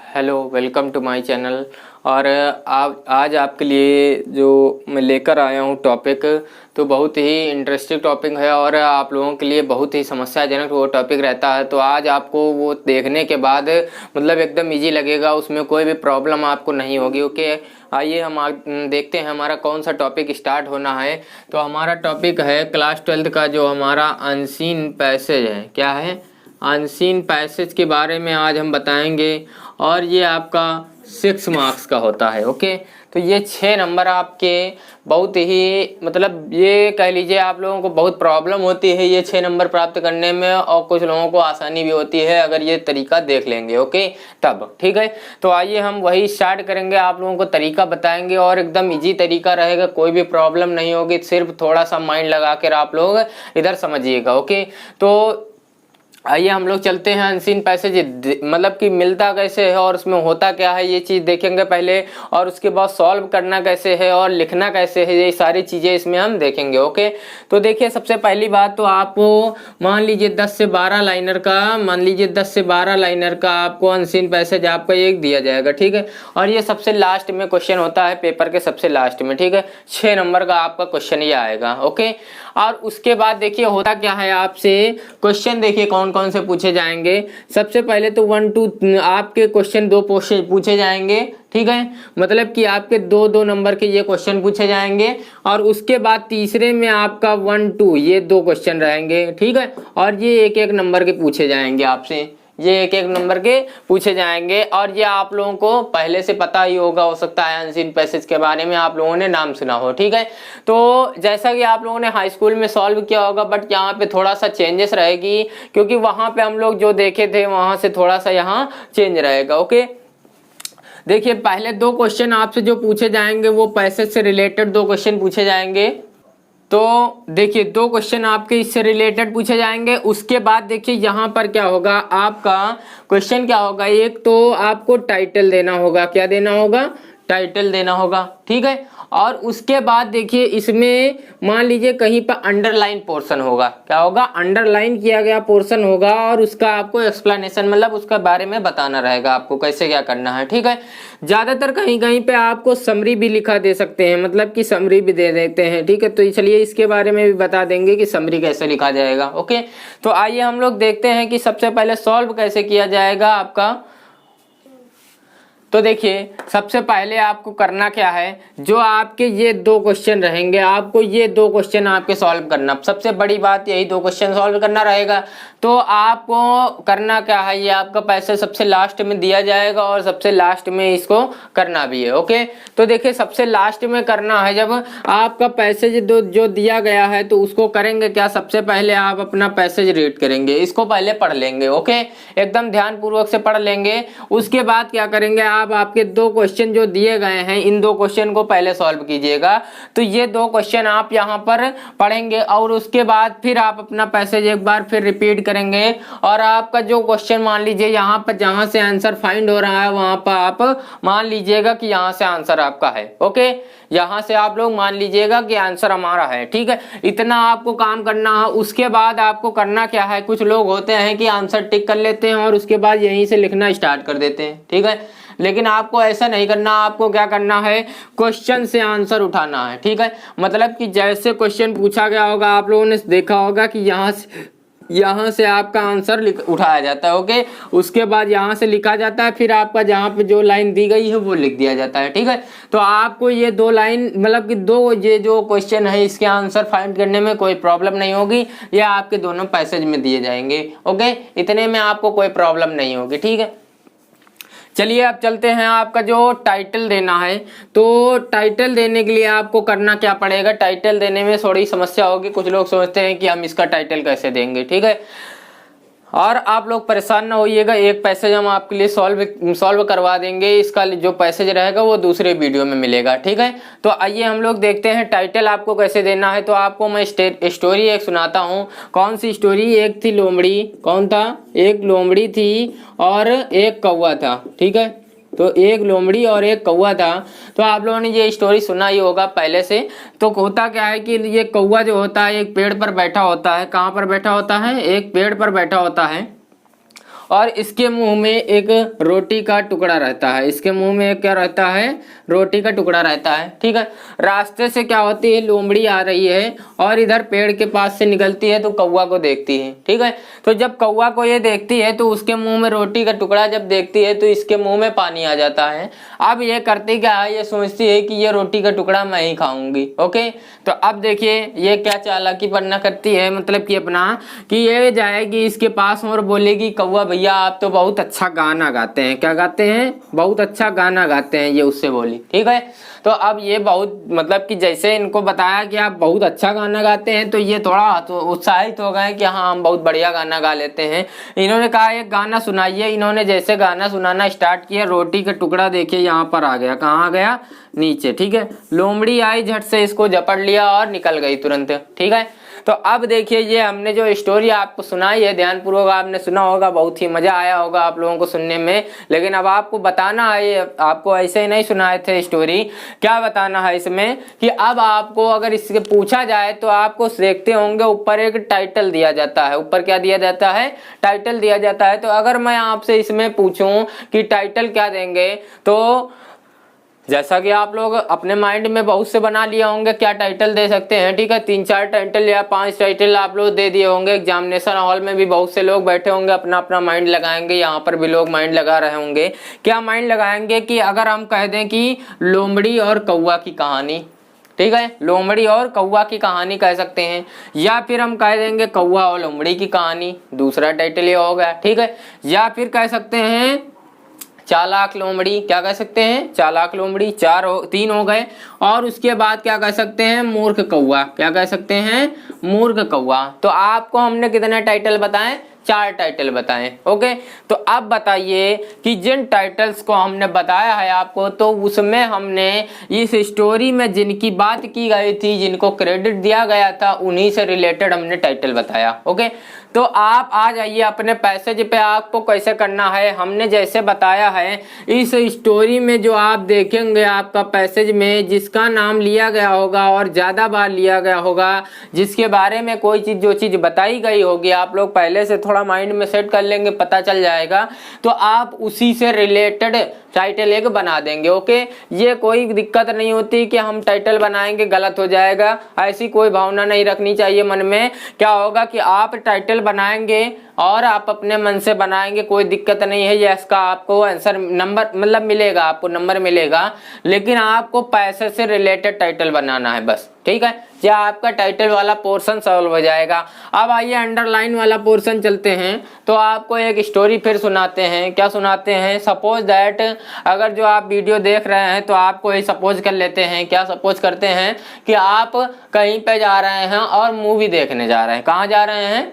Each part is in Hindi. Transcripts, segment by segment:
Hello, welcome to my channel. और आज आपके लिए जो मैं लेकर आया हूँ टॉपिक, तो बहुत ही इंटरेस्टिंग टॉपिक है और आप लोगों के लिए बहुत ही समस्याजनक वो टॉपिक रहता है। तो आज आपको वो देखने के बाद मतलब एकदम इजी लगेगा, उसमें कोई भी प्रॉब्लम आपको नहीं होगी। ओके, आइए हम देखते हैं हमारा कौन सा टॉपिक स्टार्ट होना है। तो हमारा टॉपिक है क्लास 12 का जो हमारा अनसीन पैसेज है। क्या है? अनसीन पैसेज के बारे में आज हम बताएंगे और ये आपका 6 मार्क्स का होता है। ओके, तो ये 6 नंबर आपके बहुत ही मतलब ये कह लीजिए आप लोगों को बहुत प्रॉब्लम होती है ये 6 नंबर प्राप्त करने में, और कुछ लोगों को आसानी भी होती है अगर ये तरीका देख लेंगे। ओके, तब ठीक है। तो आइए हम वही स्टार्ट करेंगे, आप लोगों को तरीका बताएंगे और एकदम इजी तरीका रहेगा, कोई भी प्रॉब्लम नहीं होगी। सिर्फ थोड़ा सा माइंड लगा कर आप लोग इधर समझिएगा। ओके, तो आइए हम लोग चलते हैं अनसीन पैसेज मतलब कि मिलता कैसे है और उसमें होता क्या है ये चीज़ देखेंगे पहले, और उसके बाद सॉल्व करना कैसे है और लिखना कैसे है, ये सारी चीज़ें इसमें हम देखेंगे। ओके, तो देखिए सबसे पहली बात तो आपको मान लीजिए 10 से 12 लाइनर का आपको अनसीन पैसेज आपका एक दिया जाएगा। ठीक है, और ये सबसे लास्ट में क्वेश्चन होता है पेपर के सबसे लास्ट में। ठीक है, 6 नंबर का आपका क्वेश्चन ये आएगा। ओके, और उसके बाद देखिए होता क्या है, आपसे क्वेश्चन देखिए कौन कौन से पूछे जाएंगे। सबसे पहले तो 1 2 आपके क्वेश्चन 2 पूछे जाएंगे। ठीक है, मतलब कि आपके 2 नंबर के ये क्वेश्चन पूछे जाएंगे, और उसके बाद तीसरे में आपका 1 2 ये 2 क्वेश्चन रहेंगे। ठीक है, और ये एक एक नंबर के पूछे जाएंगे आपसे, ये एक एक नंबर के पूछे जाएंगे। और ये आप लोगों को पहले से पता ही होगा, हो सकता है अनसीन पैसेज के बारे में आप लोगों ने नाम सुना हो। ठीक है, तो जैसा कि आप लोगों ने हाई स्कूल में सॉल्व किया होगा, बट यहाँ पे थोड़ा सा चेंजेस रहेगी, क्योंकि वहाँ पे हम लोग जो देखे थे वहाँ से थोड़ा सा यहाँ चेंज रहेगा। ओके, देखिए पहले 2 क्वेश्चन आपसे जो पूछे जाएंगे वो पैसेज से रिलेटेड 2 क्वेश्चन पूछे जाएंगे। तो देखिए 2 क्वेश्चन आपके इससे रिलेटेड पूछे जाएंगे। उसके बाद देखिए यहाँ पर क्या होगा, आपका क्वेश्चन क्या होगा, एक तो आपको टाइटल देना होगा। क्या देना होगा? टाइटल देना होगा। ठीक है, और उसके बाद देखिए इसमें मान लीजिए कहीं पर अंडरलाइन पोर्शन होगा। क्या होगा? अंडरलाइन किया गया पोर्शन होगा, और उसका आपको एक्सप्लेनेशन मतलब उसका बारे में बताना रहेगा आपको कैसे क्या करना है। ठीक है, ज्यादातर कहीं कहीं पे आपको समरी भी लिखा दे सकते हैं, मतलब कि समरी भी दे देते हैं। ठीक है, तो इसलिए इसके बारे में भी बता देंगे कि समरी कैसे लिखा जाएगा। ओके, तो आइए हम लोग देखते हैं कि सबसे पहले सॉल्व कैसे किया जाएगा आपका। तो देखिए सबसे पहले आपको करना क्या है, जो आपके ये 2 क्वेश्चन रहेंगे, आपको ये 2 क्वेश्चन आपके सॉल्व करना, सबसे बड़ी बात यही 2 क्वेश्चन सॉल्व करना रहेगा। तो आपको करना क्या है, ये आपका पैसे सबसे लास्ट में दिया जाएगा और सबसे लास्ट में इसको करना भी है। ओके, तो देखिए सबसे लास्ट में करना है, जब आपका पैसेज जो दिया गया है तो उसको करेंगे क्या, सबसे पहले आप अपना पैसेज रीड करेंगे, इसको पहले पढ़ लेंगे। ओके, एकदम ध्यान पूर्वक से पढ़ लेंगे। उसके बाद क्या करेंगे, आप आपके 2 क्वेश्चन जो दिए गए हैं इन 2 क्वेश्चन को पहले सॉल्व कीजिएगा। तो ये 2 क्वेश्चन आप यहाँ पर पढ़ेंगे, और उसके बाद फिर आप अपना पैसेज एक बार फिर रिपीट करेंगे, और आपका जो क्वेश्चन मान लीजिए यहाँ पर जहाँ से आंसर फाइंड हो रहा है वहां पर आप मान लीजिएगा कि यहाँ से आंसर आपका है। ओके, यहाँ से आप लोग मान लीजिएगा कि आंसर हमारा है। ठीक है, इतना आपको काम करना है। उसके बाद आपको करना क्या है, कुछ लोग होते हैं कि आंसर टिक कर लेते हैं और उसके बाद यहीं से लिखना स्टार्ट कर देते हैं। ठीक है, लेकिन आपको ऐसा नहीं करना, आपको क्या करना है, क्वेश्चन से आंसर उठाना है। ठीक है, मतलब कि जैसे क्वेश्चन पूछा गया होगा आप लोगों ने देखा होगा कि यहाँ से आपका आंसर उठाया जाता है। ओके, उसके बाद यहाँ से लिखा जाता है, फिर आपका जहाँ पे जो लाइन दी गई है वो लिख दिया जाता है। ठीक है, तो आपको ये 2 लाइन मतलब कि 2 ये जो क्वेश्चन है इसके आंसर फाइंड करने में कोई प्रॉब्लम नहीं होगी, ये आपके दोनों पैसेज में दिए जाएंगे। ओके, इतने में आपको कोई प्रॉब्लम नहीं होगी। ठीक है, चलिए अब चलते हैं, आपका जो टाइटल देना है, तो टाइटल देने के लिए आपको करना क्या पड़ेगा, टाइटल देने में थोड़ी समस्या होगी। कुछ लोग सोचते हैं कि हम इसका टाइटल कैसे देंगे। ठीक है, और आप लोग परेशान ना होइएगा, एक पैसेज हम आपके लिए सॉल्व करवा देंगे, इसका जो पैसेज रहेगा वो दूसरे वीडियो में मिलेगा। ठीक है, तो आइए हम लोग देखते हैं टाइटल आपको कैसे देना है। तो आपको मैं स्टोरी एक सुनाता हूँ। कौन सी स्टोरी? एक थी लोमड़ी। कौन था? एक लोमड़ी थी और एक कौवा था। ठीक है, तो एक लोमड़ी और एक कौवा था। तो आप लोगों ने ये स्टोरी सुना ही होगा पहले से। तो होता क्या है कि ये कौवा जो होता है एक पेड़ पर बैठा होता है। कहाँ पर बैठा होता है? एक पेड़ पर बैठा होता है। और इसके मुंह में एक रोटी का टुकड़ा रहता है। इसके मुंह में एक क्या रहता है, रोटी का टुकड़ा रहता है। ठीक है, रास्ते से क्या होती है, लोमड़ी आ रही है और इधर पेड़ के पास से निकलती है तो कौवा को देखती है। ठीक है, तो जब कौवा को ये देखती है तो उसके मुंह में रोटी का टुकड़ा जब देखती है तो इसके मुंह में पानी आ जाता है। अब ये करती क्या है, ये सोचती है कि ये रोटी का टुकड़ा मैं ही खाऊंगी। ओके, तो अब देखिए ये क्या चालाकी बनना करती है, मतलब कि अपना कि ये जाएगी इसके पास और बोलेगी कौवा भैया आप तो बहुत अच्छा गाना गाते हैं। क्या गाते हैं, बहुत अच्छा गाना गाते हैं, ये उससे बोली। ठीक है, तो अब ये बहुत मतलब कि जैसे इनको बताया कि आप बहुत अच्छा गाना गाते हैं तो ये थोड़ा तो उत्साहित हो गए कि हाँ हम बहुत बढ़िया गाना गा लेते हैं। इन्होंने कहा एक गाना सुनाइए। इन्होंने जैसे गाना सुनाना स्टार्ट किया, रोटी का टुकड़ा देखिए यहाँ पर आ गया। कहाँ आ गया, नीचे। ठीक है, लोमड़ी आई झट से इसको झपट लिया और निकल गई तुरंत। ठीक है, तो अब देखिए ये हमने जो स्टोरी आपको सुनाई है, ध्यानपूर्वक आपने सुना होगा, बहुत ही मजा आया होगा आप लोगों को सुनने में। लेकिन अब आपको बताना है, आपको ऐसे ही नहीं सुनाए थे स्टोरी, क्या बताना है इसमें कि अब आपको अगर इससे पूछा जाए तो आपको देखते होंगे ऊपर एक टाइटल दिया जाता है। ऊपर क्या दिया जाता है, टाइटल दिया जाता है। तो अगर मैं आपसे इसमें पूछूं कि टाइटल क्या देंगे, तो जैसा कि आप लोग अपने माइंड में बहुत से बना लिया होंगे क्या टाइटल दे सकते हैं। ठीक है, 3-4 टाइटल या 5 टाइटल आप लोग दे दिए होंगे। एग्जामिनेशन हॉल में भी बहुत से लोग बैठे होंगे, अपना अपना माइंड लगाएंगे। यहाँ पर भी लोग माइंड लगा रहे होंगे। क्या माइंड लगाएंगे कि अगर हम कह दें कि लोमड़ी और कौवा की कहानी, ठीक है, लोमड़ी और कौवा की कहानी कह सकते हैं, या फिर हम कह देंगे कौवा और लोमड़ी की कहानी, दूसरा टाइटल ये हो गया। ठीक है, या फिर कह सकते हैं चालाक लोमड़ी, क्या कह सकते हैं, चालाक लोमड़ी, 3 हो गए। और उसके बाद क्या कह सकते हैं, मूर्ख कौवा। क्या कह सकते हैं, मूर्ख कौवा। तो आपको हमने कितने टाइटल बताएं, 4 टाइटल बताएं। ओके, तो अब बताइए कि जिन टाइटल्स को हमने बताया है आपको, तो उसमें हमने इस स्टोरी में जिनकी बात की गई थी, जिनको क्रेडिट दिया गया था, उन्हीं से रिलेटेड हमने टाइटल बताया। ओके, तो आप आ जाइए अपने पैसेज पे। आपको कैसे करना है, हमने जैसे बताया है इस स्टोरी में जो आप देखेंगे आपका पैसेज में जिसका नाम लिया गया होगा और ज़्यादा बार लिया गया होगा, जिसके बारे में कोई चीज़ जो चीज़ बताई गई होगी, आप लोग पहले से थोड़ा माइंड में सेट कर लेंगे, पता चल जाएगा, तो आप उसी से रिलेटेड टाइटल एक बना देंगे। ओके, ये कोई दिक्कत नहीं होती कि हम टाइटल बनाएंगे गलत हो जाएगा, ऐसी कोई भावना नहीं रखनी चाहिए मन में। क्या होगा कि आप टाइटल बनाएंगे और आप अपने मन से बनाएंगे, कोई दिक्कत नहीं है। ये इसका आपको आंसर नंबर मतलब मिलेगा, आपको नंबर मिलेगा, लेकिन आपको पैसे से रिलेटेड टाइटल बनाना है बस। ठीक है, या आपका टाइटल वाला पोर्शन सॉल्व हो जाएगा। अब आइए अंडरलाइन वाला पोर्शन चलते हैं। तो आपको एक स्टोरी फिर सुनाते हैं। क्या सुनाते हैं, सपोज दैट, अगर जो आप वीडियो देख रहे हैं तो आपको ये सपोज कर लेते हैं। क्या सपोज करते हैं कि आप कहीं पे जा रहे हैं और मूवी देखने जा रहे हैं। कहाँ जा रहे हैं,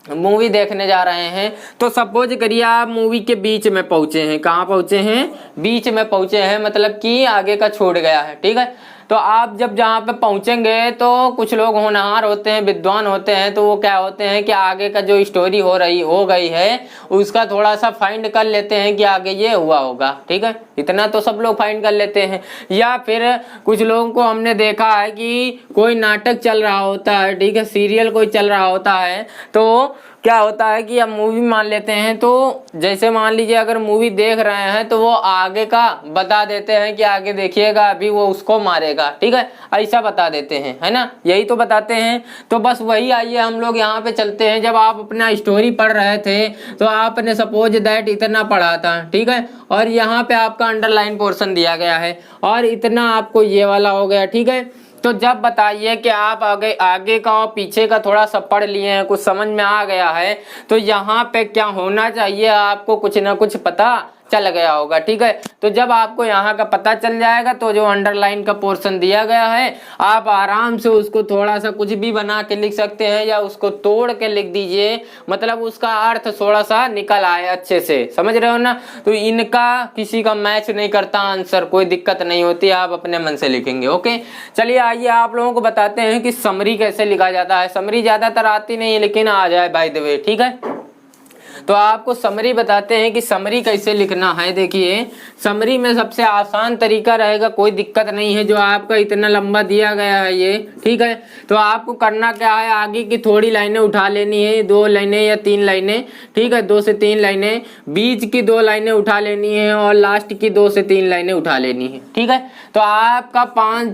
मूवी देखने जा रहे हैं। तो सपोज करिए आप मूवी के बीच में पहुंचे हैं। कहाँ पहुंचे हैं, बीच में पहुंचे हैं, मतलब कि आगे का छूट गया है। ठीक है, तो आप जब जहाँ पे पहुंचेंगे तो कुछ लोग होनहार होते हैं, विद्वान होते हैं, तो वो क्या होते हैं कि आगे का जो स्टोरी हो गई है उसका थोड़ा सा फाइंड कर लेते हैं कि आगे ये हुआ होगा। ठीक है, इतना तो सब लोग फाइंड कर लेते हैं। या फिर कुछ लोगों को हमने देखा है कि कोई नाटक चल रहा होता है, ठीक है, सीरियल कोई चल रहा होता है, तो क्या होता है कि अब मूवी मान लेते हैं, तो जैसे मान लीजिए अगर मूवी देख रहे हैं तो वो आगे का बता देते हैं कि आगे देखिएगा अभी वो उसको मारेगा। ठीक है, ऐसा बता देते हैं, है ना, यही तो बताते हैं। तो बस वही आइए हम लोग यहाँ पे चलते हैं। जब आप अपना स्टोरी पढ़ रहे थे तो आपने सपोज दैट इतना पढ़ा था, ठीक है, और यहाँ पे आपका अंडरलाइन पोर्शन दिया गया है और इतना आपको ये वाला हो गया। ठीक है, तो जब बताइए कि आप आगे का और पीछे का थोड़ा सा पढ़ लिए हैं, कुछ समझ में आ गया है, तो यहाँ पे क्या होना चाहिए, आपको कुछ ना कुछ पता चल गया होगा। ठीक है, तो जब आपको यहाँ का पता चल जाएगा तो जो अंडरलाइन का पोर्शन दिया गया है आप आराम से उसको थोड़ा सा कुछ भी बना के लिख सकते हैं या उसको तोड़ के लिख दीजिए, मतलब उसका अर्थ थोड़ा सा निकल आए अच्छे से, समझ रहे हो ना। तो इनका किसी का मैच नहीं करता आंसर, कोई दिक्कत नहीं होती, आप अपने मन से लिखेंगे। ओके, चलिए आइए आप लोगों को बताते हैं कि समरी कैसे लिखा जाता है। समरी ज्यादातर आती नहीं है लेकिन आ जाए बाय द वे। ठीक है, तो आपको समरी बताते हैं कि समरी कैसे लिखना है। देखिए समरी में सबसे आसान तरीका रहेगा, कोई दिक्कत नहीं है, जो आपका इतना लंबा दिया गया है ये, ठीक है। तो आपको करना क्या है, आगे की थोड़ी लाइनें उठा लेनी है, 2 लाइनें या 3 लाइनें, ठीक है, 2 से 3 लाइनें, बीच की 2 लाइनें उठा लेनी है और लास्ट की 2 से 3 लाइनें उठा लेनी है, ठीक है। तो आपका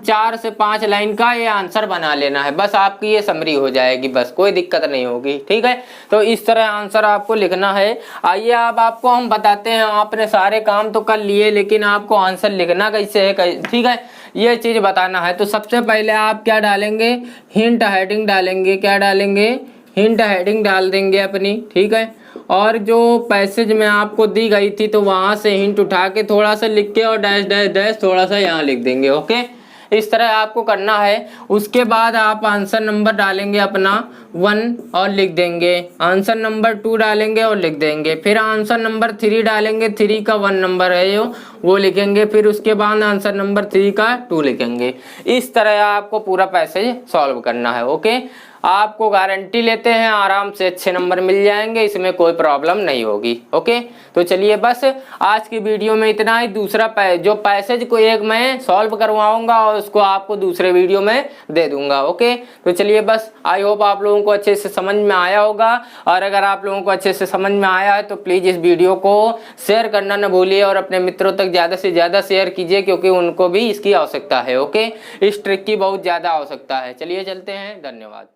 4 से 5 लाइन का ये आंसर बना लेना है, बस आपकी ये समरी हो जाएगी, बस कोई दिक्कत नहीं होगी, ठीक है। तो इस तरह आंसर आपको लिखना है। आइए अब आपको हम बताते हैं, आपने सारे काम तो कर लिए लेकिन आपको आंसर लिखना कैसे है, ठीक है, ये चीज बताना है। तो सबसे पहले आप क्या डालेंगे, हिंट हेडिंग डालेंगे, क्या डालेंगे, हिंट हेडिंग डाल देंगे अपनी, ठीक है। और जो पैसेज में आपको दी गई थी तो वहां से हिंट उठा के थोड़ा सा लिख के और डैश डैश डैश थोड़ा सा यहाँ लिख देंगे, ओके। इस तरह आपको करना है। उसके बाद आप आंसर नंबर डालेंगे अपना 1 और लिख देंगे, आंसर नंबर 2 डालेंगे और लिख देंगे, फिर आंसर नंबर 3 डालेंगे, 3 का 1 नंबर है वो लिखेंगे, फिर उसके बाद आंसर नंबर 3 का 2 लिखेंगे। इस तरह आपको पूरा पैसेज सॉल्व करना है, ओके। आपको गारंटी लेते हैं आराम से अच्छे नंबर मिल जाएंगे, इसमें कोई प्रॉब्लम नहीं होगी, ओके। तो चलिए बस आज की वीडियो में इतना ही। दूसरा जो पैसेज को एक मैं सॉल्व करवाऊंगा और उसको आपको दूसरे वीडियो में दे दूंगा, ओके। तो चलिए बस, आई होप आप लोगों को अच्छे से समझ में आया होगा, और अगर आप लोगों को अच्छे से समझ में आया है तो प्लीज़ इस वीडियो को शेयर करना न भूलिए और अपने मित्रों तक ज़्यादा से ज़्यादा शेयर कीजिए, क्योंकि उनको भी इसकी आवश्यकता है, ओके। इस ट्रिक की बहुत ज़्यादा आवश्यकता है। चलिए चलते हैं, धन्यवाद।